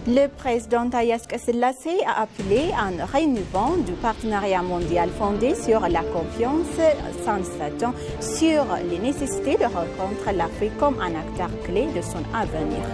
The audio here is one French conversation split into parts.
Le président Taye Selassie a appelé à un renouveau du partenariat mondial fondé sur la confiance, s'instatant sur les nécessités de rencontrer l'Afrique comme un acteur clé de son avenir.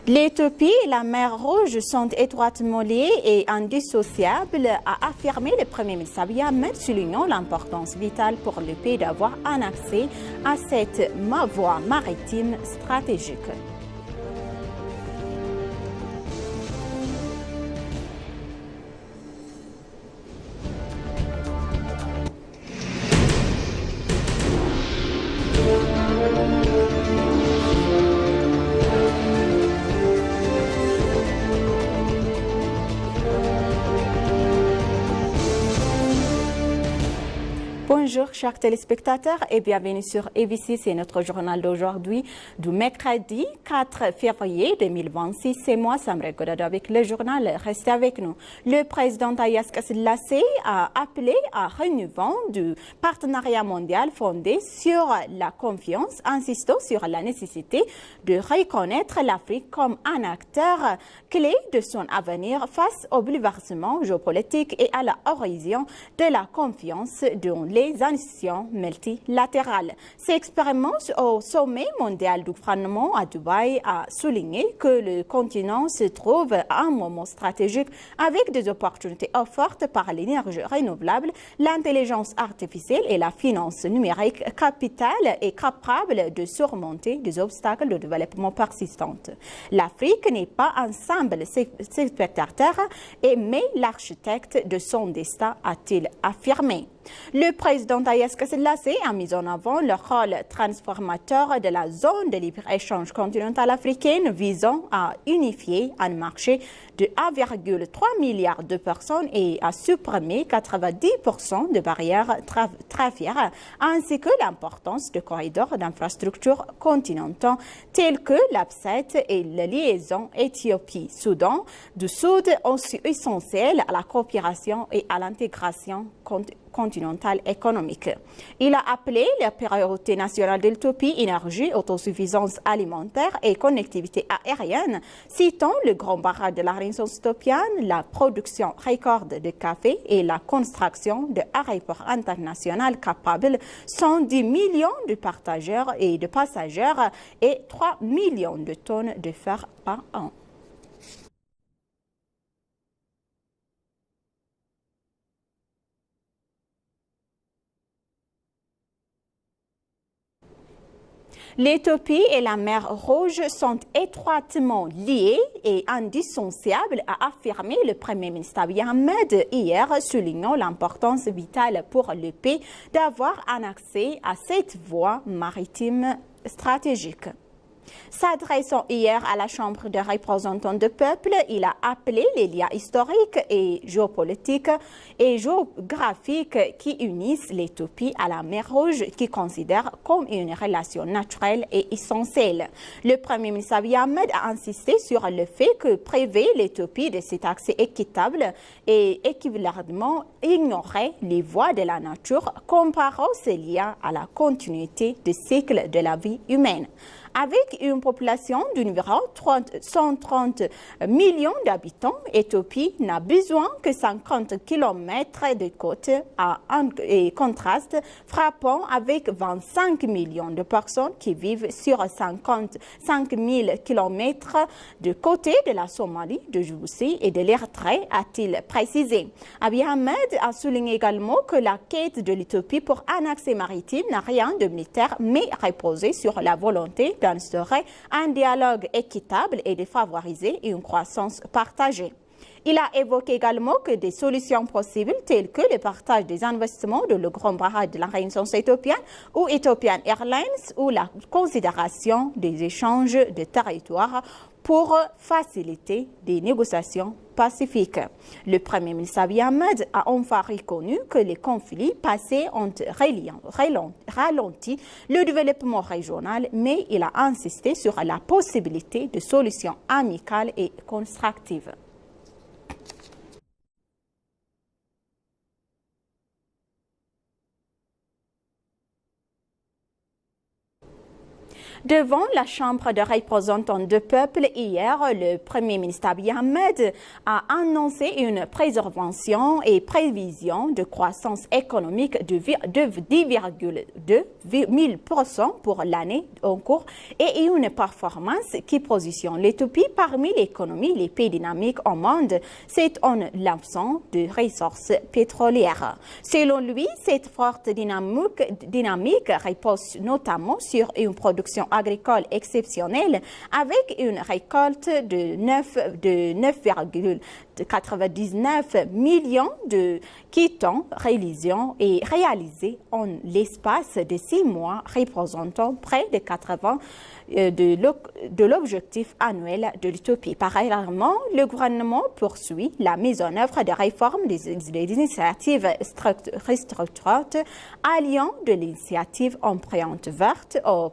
L'Éthiopie et la mer Rouge sont étroitement liées et indissociables, a affirmé le Premier ministre Abiy Ahmed, soulignant l'importance vitale pour le pays d'avoir un accès à cette voie maritime stratégique. Bonjour chers téléspectateurs et bienvenue sur ABC, c'est notre journal d'aujourd'hui du mercredi 4 février 2026. C'est moi Samra Godado avec le journal, restez avec nous. Le président Taye Selassie a appelé à renouveau du partenariat mondial fondé sur la confiance, insistant sur la nécessité de reconnaître l'Afrique comme un acteur clé de son avenir face au bouleversement géopolitique et à la horizon de la confiance dans les institutions multilatérales. Ces expériences au sommet mondial du gouvernement à Dubaï a souligné que le continent se trouve à un moment stratégique avec des opportunités offertes par l'énergie renouvelable, l'intelligence artificielle et la finance numérique capitale et capable de surmonter des obstacles de développement persistants. L'Afrique n'est pas un simple spectateur mais l'architecte de son destin, a-t-il affirmé. Le président Taye Selassie a mis en avant le rôle transformateur de la zone de libre-échange continentale africaine visant à unifier un marché de 1,3 milliard de personnes et à supprimer 90% de barrières tarifaires, ainsi que l'importance de corridors d'infrastructures continentaux tels que l'APSET et la liaison Éthiopie-Soudan du Sud, aussi essentiels à la coopération et à l'intégration continentale économique. Il a appelé la priorité nationale de l'Éthiopie, énergie, autosuffisance alimentaire et connectivité aérienne, citant le grand barrage de la Renaissance éthiopienne, la production record de café et la construction d'aéroports internationaux capables 110 millions de partageurs et de passagers et 3 millions de tonnes de fer par an. L'Éthiopie et la mer Rouge sont étroitement liées et indissociables, a affirmé le Premier ministre Abiy Ahmed hier, soulignant l'importance vitale pour le pays d'avoir un accès à cette voie maritime stratégique. S'adressant hier à la Chambre des représentants du peuple, il a appelé les liens historiques et géopolitiques et géographiques qui unissent l'Éthiopie à la mer Rouge, qui considère comme une relation naturelle et essentielle. Le Premier ministre Abiy Ahmed a insisté sur le fait que priver l'Éthiopie de cet accès équitable et équivalemment ignorer les voies de la nature, comparant ces liens à la continuité du cycle de la vie humaine. Avec une population d'environ 130 millions d'habitants, l'Éthiopie n'a besoin que 50 km de côte à un contraste frappant avec 25 millions de personnes qui vivent sur 55 000 km de côté de la Somalie, de Djibouti et de l'Érythrée, a-t-il précisé. Abiy Ahmed a souligné également que la quête de l'Éthiopie pour un accès maritime n'a rien de militaire, mais reposé sur la volonté d'instaurer un dialogue équitable et de favoriser une croissance partagée. Il a évoqué également que des solutions possibles telles que le partage des investissements de le grand barrage de la Renaissance éthiopienne ou Ethiopian Airlines ou la considération des échanges de territoires pour faciliter des négociations pacifiques. Le Premier ministre Abiy Ahmed a enfin reconnu que les conflits passés ont ralenti le développement régional, mais il a insisté sur la possibilité de solutions amicales et constructives. Devant la Chambre de représentants du peuple, hier, le Premier ministre Abiy Ahmed a annoncé une préservation et prévision de croissance économique de 10,2% pour l'année en cours et une performance qui positionne l'Éthiopie parmi les économies les plus dynamiques au monde, c'est en l'absence de ressources pétrolières. Selon lui, cette forte dynamique repose notamment sur une production agricole exceptionnelle avec une récolte de 9,99 millions de quittons réalisés en l'espace de 6 mois, représentant près de 80 de l'objectif annuel de l'Éthiopie. Parallèlement, le gouvernement poursuit la mise en œuvre de réformes des initiatives restructurantes alliant de l'initiative empreinte verte au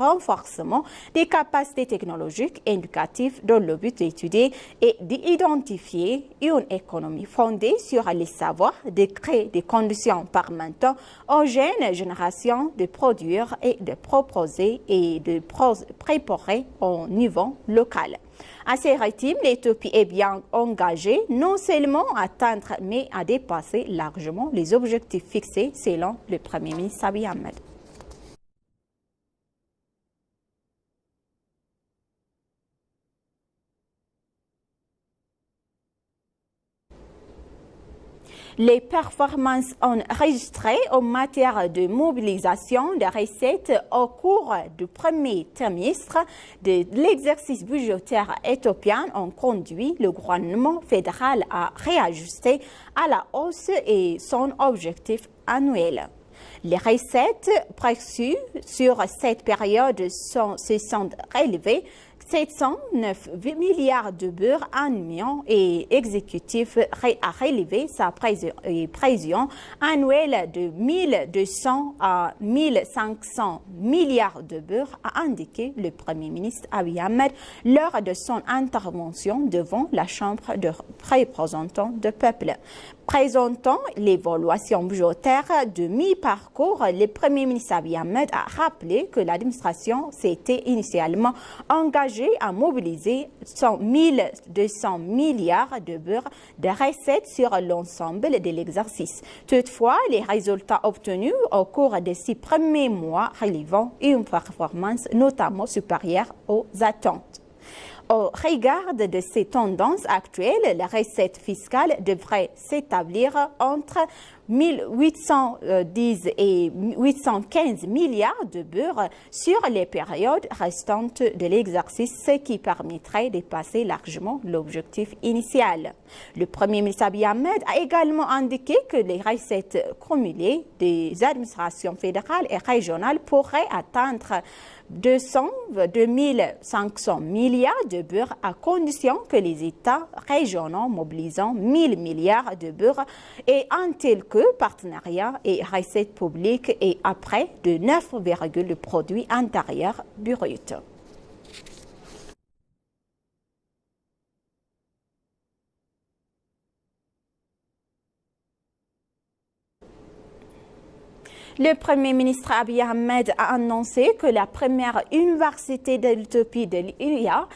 renforcement des capacités technologiques et éducatives dans le but d'étudier et d'identifier une économie fondée sur les savoirs, de créer des conditions permettant aux jeunes générations de produire et de proposer et de préparer au niveau local. À ces rythmes, l'Éthiopie est bien engagée non seulement à atteindre mais à dépasser largement les objectifs fixés selon le Premier ministre Abiy Ahmed. Les performances enregistrées en matière de mobilisation de recettes au cours du premier trimestre de l'exercice budgétaire éthiopien ont conduit le gouvernement fédéral à réajuster à la hausse et son objectif annuel. Les recettes perçues sur cette période se sont relevées 709 milliards de beurre annuels et l'exécutif a relevé sa prévision annuelle de 1200 à 1500 milliards de beurre, a indiqué le Premier ministre Abiy Ahmed lors de son intervention devant la Chambre de représentants du peuple. Présentant l'évaluation budgétaire de mi-parcours, le Premier ministre Abiy Ahmed a rappelé que l'administration s'était initialement engagée à mobiliser 1200 milliards de beurre de recettes sur l'ensemble de l'exercice. Toutefois, les résultats obtenus au cours des 6 premiers mois relèvent une performance notamment supérieure aux attentes. Au regard de ces tendances actuelles, la recette fiscale devrait s'établir entre 1810 et 815 milliards de beurre sur les périodes restantes de l'exercice, ce qui permettrait de passer largement l'objectif initial. Le Premier ministre Abiy Ahmed a également indiqué que les recettes cumulées des administrations fédérales et régionales pourraient atteindre 2500 milliards de beurre à condition que les États régionaux mobilisent 1000 milliards de beurre et un tel que partenariat et recettes publiques et après de 9, le produit intérieur brut. Le Premier ministre Abiy Ahmed a annoncé que la première université de l'Éthiopie de l'IA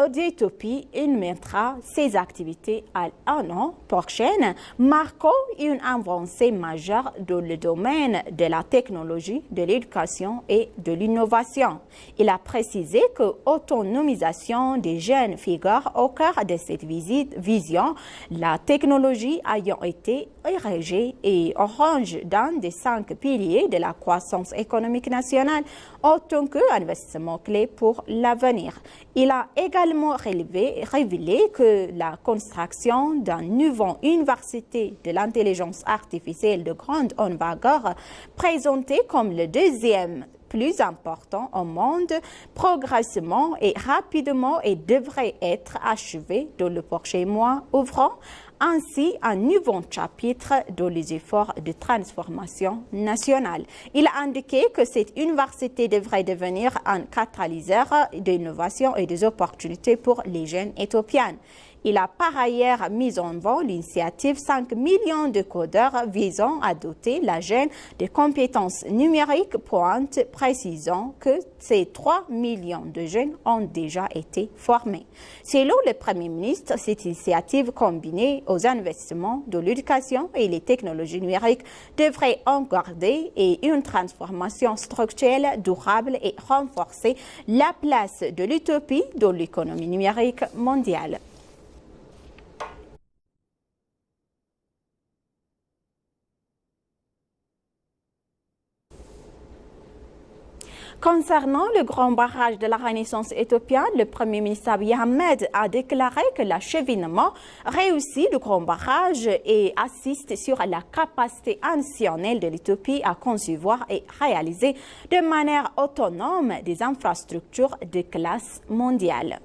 d'Éthiopie mettra ses activités à un an prochain, marquant une avancée majeure dans le domaine de la technologie, de l'éducation et de l'innovation. Il a précisé que l'autonomisation des jeunes figure au cœur de cette vision, la technologie ayant été érigée et orange dans des 5 piliers de la croissance économique nationale autant qu'investissement clé pour l'avenir. Il a également révélé que la construction d'une nouvelle université de l'intelligence artificielle de grande envergure, présentée comme le deuxième plus important au monde, progressivement et rapidement et devrait être achevé dans le prochain mois, ouvrant ainsi un nouveau chapitre dans les efforts de transformation nationale. Il a indiqué que cette université devrait devenir un catalyseur d'innovation et des opportunités pour les jeunes éthiopiens. Il a par ailleurs mis en avant l'initiative 5 millions de codeurs visant à doter la jeune de compétences numériques pointes, précisant que ces 3 millions de jeunes ont déjà été formés. Selon le Premier ministre, cette initiative combinée aux investissements de l'éducation et les technologies numériques devrait engarder une transformation structurelle durable et renforcer la place de l'utopie dans l'économie numérique mondiale. Concernant le grand barrage de la Renaissance éthiopienne, le Premier ministre Abiy Ahmed a déclaré que l'acheminement réussit du grand barrage et assiste sur la capacité additionnelle de l'Éthiopie à concevoir et réaliser de manière autonome des infrastructures de classe mondiale.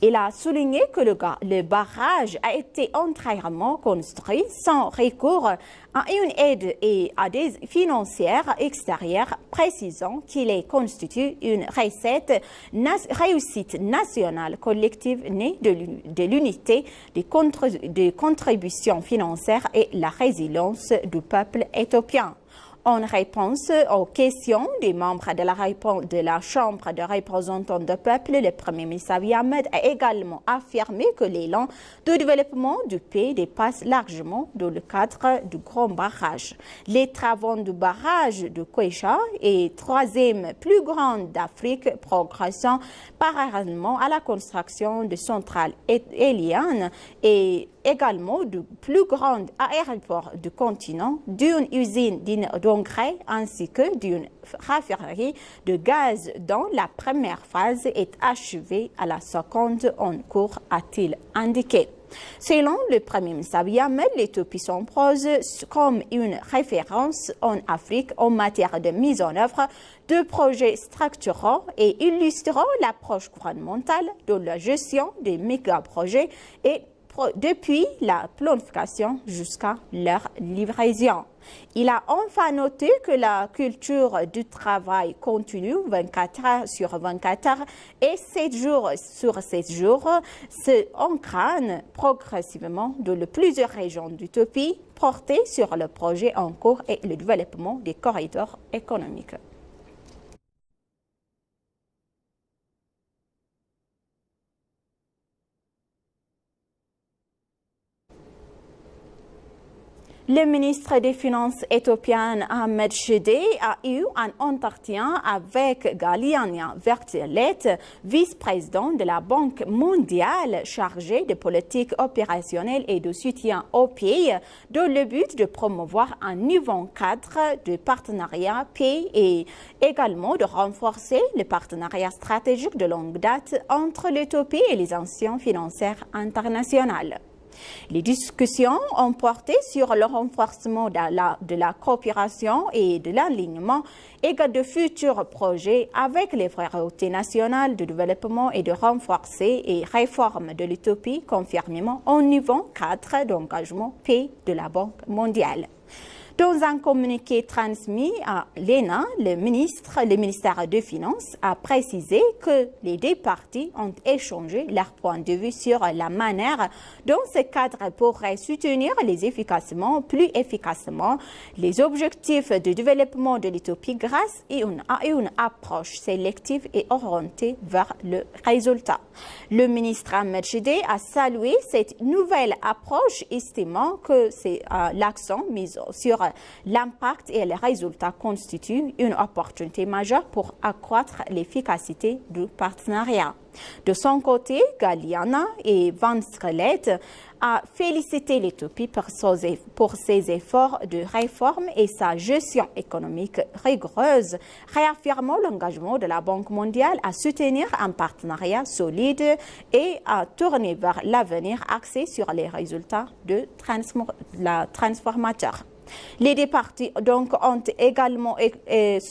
Il a souligné que le barrage a été entièrement construit sans recours à une aide et à des financières extérieures, précisant qu'il constitue une réussite nationale collective née de l'unité des contributions financières et la résilience du peuple éthiopien. En réponse aux questions des membres de la Chambre de représentants du peuple, le Premier ministre Abiy Ahmed a également affirmé que l'élan de développement du pays dépasse largement dans le cadre du grand barrage. Les travaux du barrage de Koisha est troisième plus grande d'Afrique, progressant parallèlement à la construction de centrales éoliennes et également du plus grand aéroport du continent, d'une usine d'engrais ainsi que d'une raffinerie de gaz dont la première phase est achevée à la seconde en cours, a-t-il indiqué. Selon le Premier ministre Abiy Ahmed, l'Éthiopie s'impose comme une référence en Afrique en matière de mise en œuvre de projets structurants et illustrant l'approche gouvernementale de la gestion des méga-projets et depuis la planification jusqu'à leur livraison. Il a enfin noté que la culture du travail continue 24 heures sur 24 heures et 7 jours sur 7 jours se ancrane progressivement dans plusieurs régions d'Éthiopie portées sur le projet en cours et le développement des corridors économiques. Le ministre des Finances éthiopien Ahmed Shide a eu un entretien avec Galiana Vertelet, vice-président de la Banque mondiale chargé de politique opérationnelle et de soutien au pays, dans le but de promouvoir un nouveau cadre de partenariat pays et également de renforcer le partenariat stratégique de longue date entre l'Éthiopie et les institutions financières internationales. Les discussions ont porté sur le renforcement de la coopération et de l'alignement et de futurs projets avec les priorités nationales de développement et de renforcer et réforme de l'Éthiopie conformément au niveau cadre d'engagement pays de la Banque mondiale. Dans un communiqué transmis à l'ENA, le ministère des Finances a précisé que les deux parties ont échangé leur point de vue sur la manière dont ce cadre pourrait soutenir plus efficacement les objectifs de développement de l'Éthiopie grâce à une approche sélective et orientée vers le résultat. Le ministre Ahmed Shide a salué cette nouvelle approche, estimant que c'est l'accent mis sur l'impact et les résultats constituent une opportunité majeure pour accroître l'efficacité du partenariat. De son côté, Galiana et Van Skelet a félicité l'Éthiopie pour ses efforts de réforme et sa gestion économique rigoureuse, réaffirmant l'engagement de la Banque mondiale à soutenir un partenariat solide et à tourner vers l'avenir axé sur les résultats transformateurs. Les deux parties donc ont également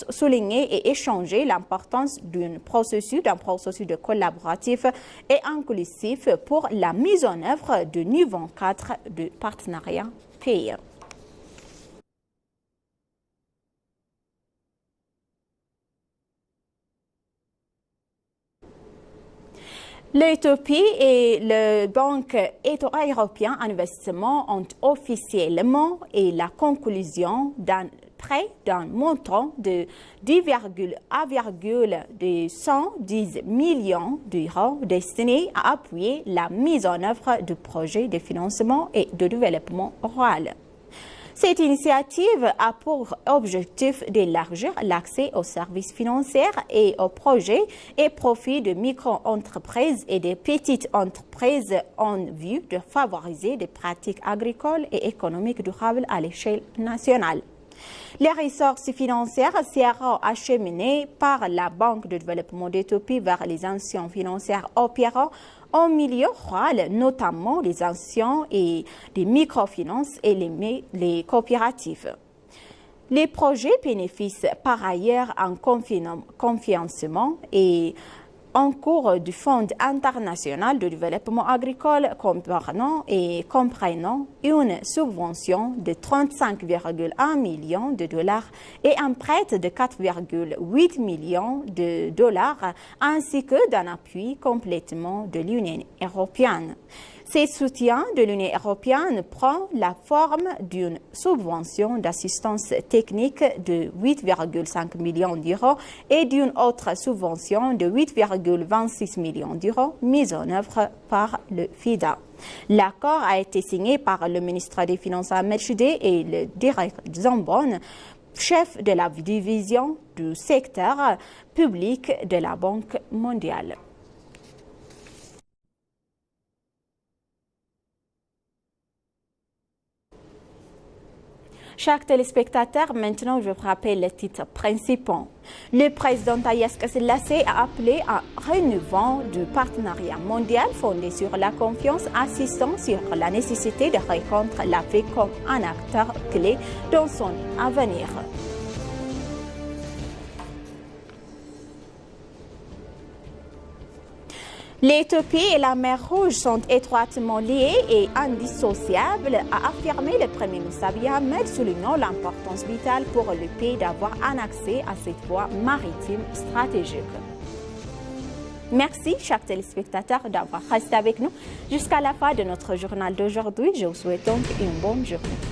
souligné et échangé l'importance d'un processus de collaboratif et inclusif pour la mise en œuvre du niveau 4 de partenariat pays. L'Éthiopie et le Banque européenne d'investissement ont officiellement et la conclusion d'un prêt d'un montant de 10,110 millions d'euros destiné à appuyer la mise en œuvre du projet de financement et de développement rural. Cette initiative a pour objectif d'élargir l'accès aux services financiers et aux projets et profit de micro-entreprises et des petites entreprises en vue de favoriser des pratiques agricoles et économiques durables à l'échelle nationale. Les ressources financières seront acheminées par la Banque de développement d'Éthiopie vers les institutions financières opérant en milieu rural, notamment les institutions et les microfinances et les coopératives. Les projets bénéficient par ailleurs en cofinancement et en cours du Fonds international de développement agricole comprenant une subvention de 35,1 millions de dollars et un prêt de 4,8 millions de dollars ainsi que d'un appui complètement de l'Union européenne. Ce soutien de l'Union européenne prend la forme d'une subvention d'assistance technique de 8,5 millions d'euros et d'une autre subvention de 8,26 millions d'euros mise en œuvre par le FIDA. L'accord a été signé par le ministre des Finances Ahmed Shide et le directeur Zambon, chef de la division du secteur public de la Banque mondiale. Chers téléspectateurs, maintenant je vous rappelle les titres principaux. Le président Taye Atske-Selassie a appelé à un renouveau du partenariat mondial fondé sur la confiance, insistant sur la nécessité de reconnaître l'Afrique comme un acteur clé dans son avenir. L'Éthiopie et la mer Rouge sont étroitement liées et indissociables, a affirmé le Premier ministre Abiy Ahmed, soulignant l'importance vitale pour le pays d'avoir un accès à cette voie maritime stratégique. Merci, chers téléspectateurs, d'avoir resté avec nous jusqu'à la fin de notre journal d'aujourd'hui. Je vous souhaite donc une bonne journée.